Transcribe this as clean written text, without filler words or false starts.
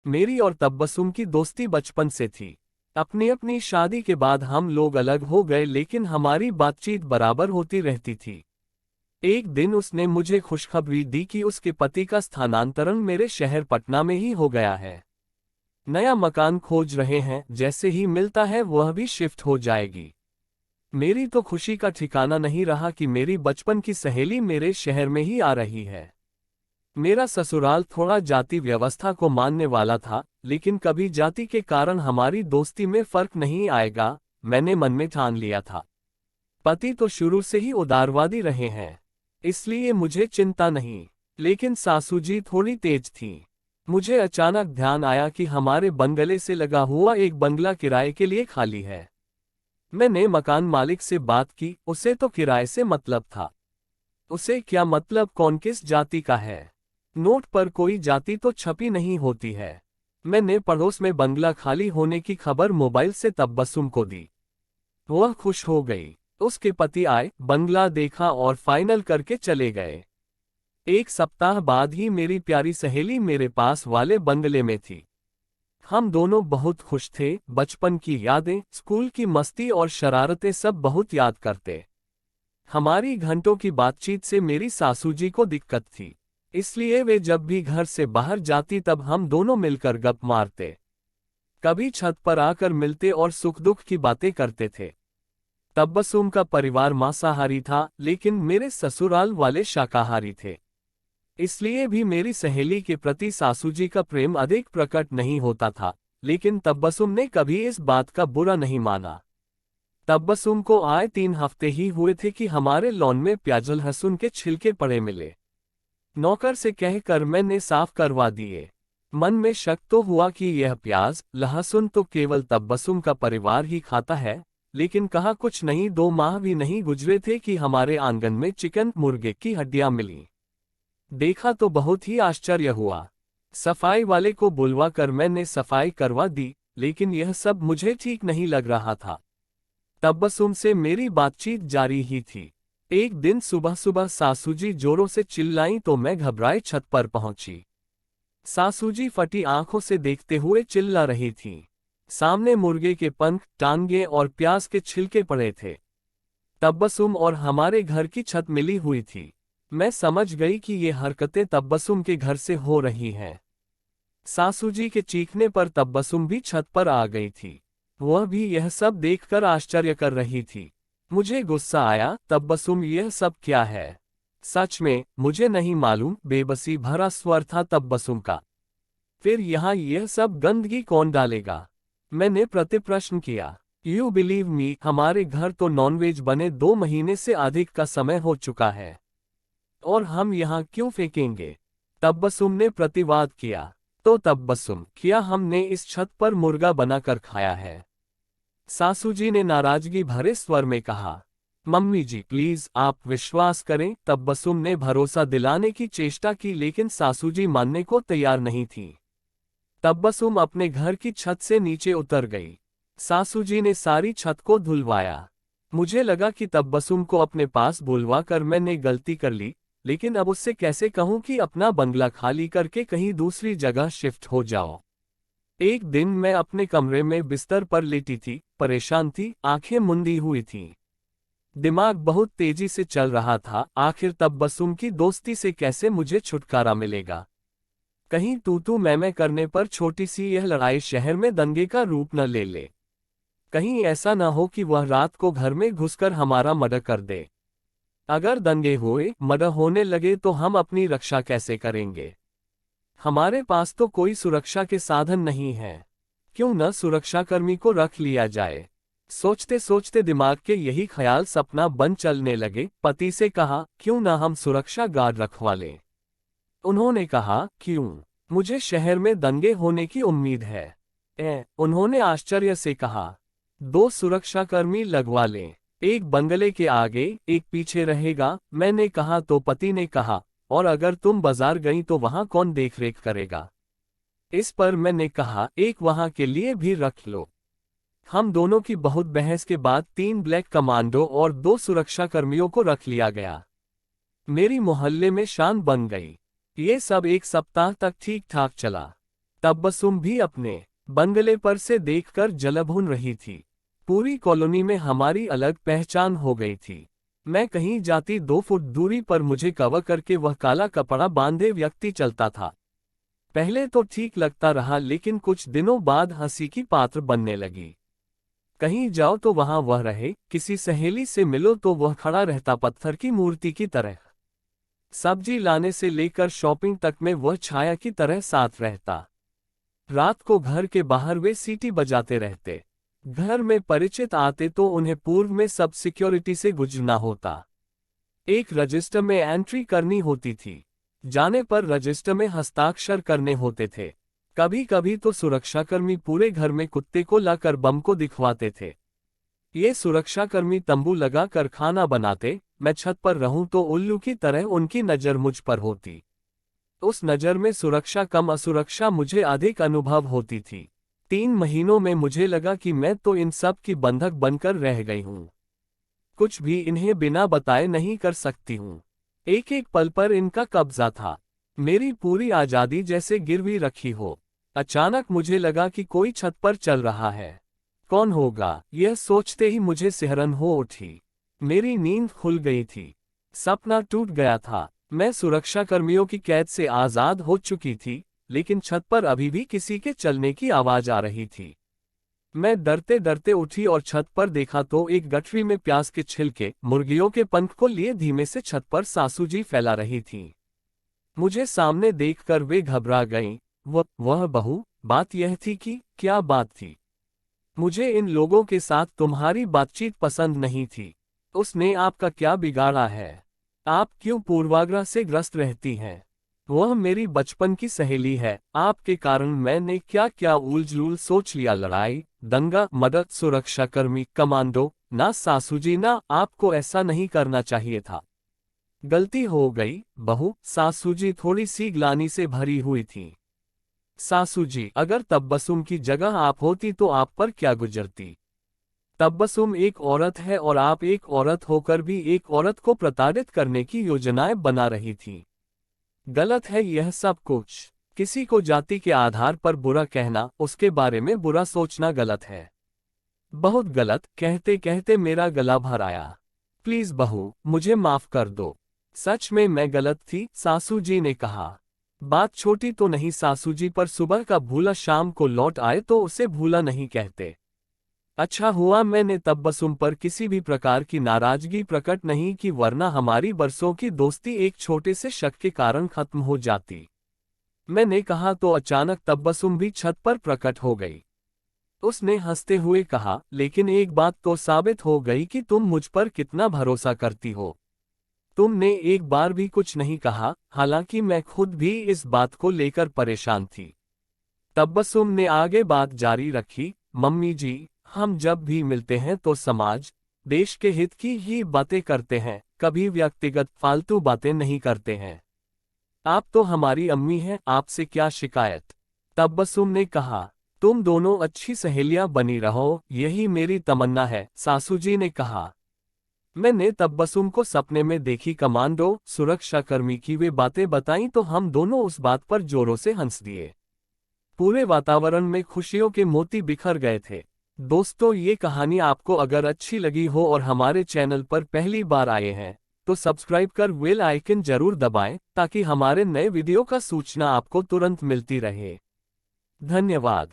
मेरी और तबस्सुम की दोस्ती बचपन से थी। अपनी अपनी शादी के बाद हम लोग अलग हो गए, लेकिन हमारी बातचीत बराबर होती रहती थी। एक दिन उसने मुझे खुशखबरी दी कि उसके पति का स्थानांतरण मेरे शहर पटना में ही हो गया है। नया मकान खोज रहे हैं, जैसे ही मिलता है वह भी शिफ्ट हो जाएगी। मेरी तो खुशी का ठिकाना नहीं रहा कि मेरी बचपन की सहेली मेरे शहर में ही आ रही है। मेरा ससुराल थोड़ा जाति व्यवस्था को मानने वाला था, लेकिन कभी जाति के कारण हमारी दोस्ती में फर्क नहीं आएगा, मैंने मन में ठान लिया था। पति तो शुरू से ही उदारवादी रहे हैं, इसलिए मुझे चिंता नहीं। लेकिन सासू जी थोड़ी तेज थीं। मुझे अचानक ध्यान आया कि हमारे बंगले से लगा हुआ एक बंगला किराए के लिए खाली है। मैंने मकान मालिक से बात की, उसे तो किराए से मतलब था। उसे क्या मतलब कौन किस जाति का है? नोट पर कोई जाति तो छपी नहीं होती है। मैंने पड़ोस में बंगला खाली होने की खबर मोबाइल से तबस्सुम को दी। वह खुश हो गई। उसके पति आए, बंगला देखा और फाइनल करके चले गए। एक सप्ताह बाद ही मेरी प्यारी सहेली मेरे पास वाले बंगले में थी। हम दोनों बहुत खुश थे। बचपन की यादें, स्कूल की मस्ती और शरारतें सब बहुत याद करते। हमारी घंटों की बातचीत से मेरी सासू जी को दिक्कत थी, इसलिए वे जब भी घर से बाहर जाती तब हम दोनों मिलकर गप मारते। कभी छत पर आकर मिलते और सुख दुख की बातें करते थे। तबस्सुम का परिवार मांसाहारी था, लेकिन मेरे ससुराल वाले शाकाहारी थे। इसलिए भी मेरी सहेली के प्रति सासू जी का प्रेम अधिक प्रकट नहीं होता था, लेकिन तबस्सुम ने कभी इस बात का बुरा नहीं माना। तबस्सुम को आए 3 हफ्ते ही हुए थे कि हमारे लॉन में प्याज लहसुन के छिलके पड़े मिले। नौकर से कहकर मैंने साफ करवा दिए। मन में शक तो हुआ कि यह प्याज लहसुन तो केवल तबस्सुम का परिवार ही खाता है, लेकिन कहा कुछ नहीं। 2 माह भी नहीं गुजरे थे कि हमारे आंगन में चिकन मुर्गे की हड्डियां मिली। देखा तो बहुत ही आश्चर्य हुआ। सफाई वाले को बुलवा कर मैंने सफाई करवा दी, लेकिन यह सब मुझे ठीक नहीं लग रहा था। तबस्सुम से मेरी बातचीत जारी ही थी। एक दिन सुबह सुबह सासूजी जोरों से चिल्लाईं तो मैं घबराए छत पर पहुंची। सासूजी फटी आंखों से देखते हुए चिल्ला रही थीं। सामने मुर्गे के पंख, टांगे और प्याज के छिलके पड़े थे। तबस्सुम और हमारे घर की छत मिली हुई थी। मैं समझ गई कि ये हरकतें तबस्सुम के घर से हो रही हैं। सासूजी के चीखने पर तबस्सुम भी छत पर आ गई थी। वह भी यह सब देखकर आश्चर्य कर रही थी। मुझे गुस्सा आया, तबस्सुम यह सब क्या है? सच में मुझे नहीं मालूम, बेबसी भरा स्वर था तबस्सुम का। फिर यहाँ यह सब गंदगी कौन डालेगा? मैंने प्रतिप्रश्न किया। यू बिलीव मी, हमारे घर तो नॉनवेज बने 2 महीने से अधिक का समय हो चुका है, और हम यहाँ क्यों फेंकेंगे? तबस्सुम ने प्रतिवाद किया। तो तबस्सुम, क्या हमने इस छत पर मुर्गा बनाकर खाया है? सासूजी ने नाराजगी भरे स्वर में कहा। मम्मी जी प्लीज आप विश्वास करें, तबस्सुम ने भरोसा दिलाने की चेष्टा की, लेकिन सासूजी मानने को तैयार नहीं थी। तबस्सुम अपने घर की छत से नीचे उतर गई। सासूजी ने सारी छत को धुलवाया। मुझे लगा कि तबस्सुम को अपने पास बुलवा कर मैंने गलती कर ली, लेकिन अब उससे कैसे कहूं कि अपना बंगला खाली करके कहीं दूसरी जगह शिफ्ट हो जाओ। एक दिन मैं अपने कमरे में बिस्तर पर लेटी थी, परेशान थी, आंखें मुंदी हुई थीं। दिमाग बहुत तेजी से चल रहा था, आखिर तबस्सुम की दोस्ती से कैसे मुझे छुटकारा मिलेगा? कहीं तू मैं करने पर छोटी सी यह लड़ाई शहर में दंगे का रूप न ले ले। कहीं ऐसा न हो कि वह रात को घर में घुसकर हमारा मर्डर कर दे। अगर दंगे हुए, मर्डर होने लगे तो हम अपनी रक्षा कैसे करेंगे? हमारे पास तो कोई सुरक्षा के साधन नहीं है। क्यों न सुरक्षाकर्मी को रख लिया जाए? सोचते सोचते दिमाग के यही ख्याल सपना बन चलने लगे। पति से कहा, क्यों न हम सुरक्षा गार्ड रखवा लें? उन्होंने कहा, क्यों? मुझे शहर में दंगे होने की उम्मीद है। उन्होंने आश्चर्य से कहा, 2 सुरक्षाकर्मी लगवा लें, एक बंगले के आगे, एक पीछे रहेगा। मैंने कहा तो पति ने कहा, और अगर तुम बाजार गई तो वहां कौन देखरेख करेगा? इस पर मैंने कहा, एक वहां के लिए भी रख लो। हम दोनों की बहुत बहस के बाद 3 ब्लैक कमांडो और 2 सुरक्षाकर्मियों को रख लिया गया। मेरी मोहल्ले में शान बन गई। ये सब 1 सप्ताह तक ठीक ठाक चला। तबस्सुम भी अपने बंगले पर से देखकर जलभून रही थी। पूरी कॉलोनी में हमारी अलग पहचान हो गई थी। मैं कहीं जाती 2 फुट दूरी पर मुझे कवर करके वह काला कपड़ा बांधे व्यक्ति चलता था। पहले तो ठीक लगता रहा, लेकिन कुछ दिनों बाद हंसी की पात्र बनने लगी। कहीं जाओ तो वहां वह रहे, किसी सहेली से मिलो तो वह खड़ा रहता पत्थर की मूर्ति की तरह। सब्जी लाने से लेकर शॉपिंग तक में वह छाया की तरह साथ रहता। रात को घर के बाहर वे सीटी बजाते रहते। घर में परिचित आते तो उन्हें पूर्व में सब सिक्योरिटी से गुजरना होता। एक रजिस्टर में एंट्री करनी होती थी। जाने पर रजिस्टर में हस्ताक्षर करने होते थे। कभी कभी तो सुरक्षाकर्मी पूरे घर में कुत्ते को लाकर बम को दिखवाते थे। ये सुरक्षाकर्मी तंबू लगाकर खाना बनाते। मैं छत पर रहूं तो उल्लू की तरह उनकी नजर मुझ पर होती। उस नजर में सुरक्षा कम असुरक्षा मुझे अधिक अनुभव होती थी। 3 महीनों में मुझे लगा कि मैं तो इन सब की बंधक बनकर रह गई हूं। कुछ भी इन्हें बिना बताए नहीं कर सकती हूं। एक एक पल पर इनका कब्जा था। मेरी पूरी आजादी जैसे गिरवी रखी हो। अचानक मुझे लगा कि कोई छत पर चल रहा है। कौन होगा, यह सोचते ही मुझे सिहरन हो उठी। मेरी नींद खुल गई थी। सपना टूट गया था। मैं सुरक्षाकर्मियों की कैद से आजाद हो चुकी थी, लेकिन छत पर अभी भी किसी के चलने की आवाज आ रही थी। मैं डरते डरते उठी और छत पर देखा तो एक गठरी में प्याज के छिलके मुर्गियों के पंख को लिए धीमे से छत पर सासू जी फैला रही थीं। मुझे सामने देखकर वे घबरा गईं। वह बहू, बात यह थी कि क्या बात थी? मुझे इन लोगों के साथ तुम्हारी बातचीत पसंद नहीं थी। उसने आपका क्या बिगाड़ा है? आप क्यों पूर्वाग्रह से ग्रस्त रहती हैं? वह मेरी बचपन की सहेली है। आपके कारण मैंने क्या क्या उलझुल सोच लिया। लड़ाई, दंगा, मदद, सुरक्षाकर्मी, कमांडो। ना सासूजी, ना आपको ऐसा नहीं करना चाहिए था। गलती हो गई बहू। सासूजी थोड़ी सी ग्लानि से भरी हुई थी। सासूजी, अगर तबस्सुम की जगह आप होती तो आप पर क्या गुजरती? तबस्सुम एक औरत है और आप एक औरत होकर भी एक औरत को प्रताड़ित करने की योजनाएं बना रही थी। गलत है यह सब कुछ। किसी को जाति के आधार पर बुरा कहना, उसके बारे में बुरा सोचना गलत है। बहुत गलत। कहते कहते मेरा गला भर आया। प्लीज बहू, मुझे माफ कर दो। सच में मैं गलत थी, सासू जी ने कहा। बात छोटी तो नहीं सासू जी, पर सुबह का भूला शाम को लौट आए तो उसे भूला नहीं कहते। अच्छा हुआ मैंने तबस्सुम पर किसी भी प्रकार की नाराजगी प्रकट नहीं की, वरना हमारी बरसों की दोस्ती एक छोटे से शक के कारण खत्म हो जाती। मैंने कहा तो अचानक तबस्सुम भी छत पर प्रकट हो गई। उसने हंसते हुए कहा, लेकिन एक बात तो साबित हो गई कि तुम मुझ पर कितना भरोसा करती हो। तुमने एक बार भी कुछ नहीं कहा, हालांकि मैं खुद भी इस बात को लेकर परेशान थी। तबस्सुम ने आगे बात जारी रखी, मम्मी जी, हम जब भी मिलते हैं तो समाज, देश के हित की ही बातें करते हैं, कभी व्यक्तिगत फालतू बातें नहीं करते हैं। आप तो हमारी अम्मी हैं, आपसे क्या शिकायत? तबस्सुम ने कहा, तुम दोनों अच्छी सहेलियां बनी रहो, यही मेरी तमन्ना है, सासूजी ने कहा। मैंने तबस्सुम को सपने में देखी कमांडो, सुरक्षाकर्मी की वे बातें बताईं तो हम दोनों उस बात पर जोरों से हंस दिए। पूरे वातावरण में खुशियों के मोती बिखर गए थे। दोस्तों, ये कहानी आपको अगर अच्छी लगी हो और हमारे चैनल पर पहली बार आए हैं तो सब्सक्राइब कर बेल आइकन जरूर दबाएं, ताकि हमारे नए वीडियो का सूचना आपको तुरंत मिलती रहे। धन्यवाद।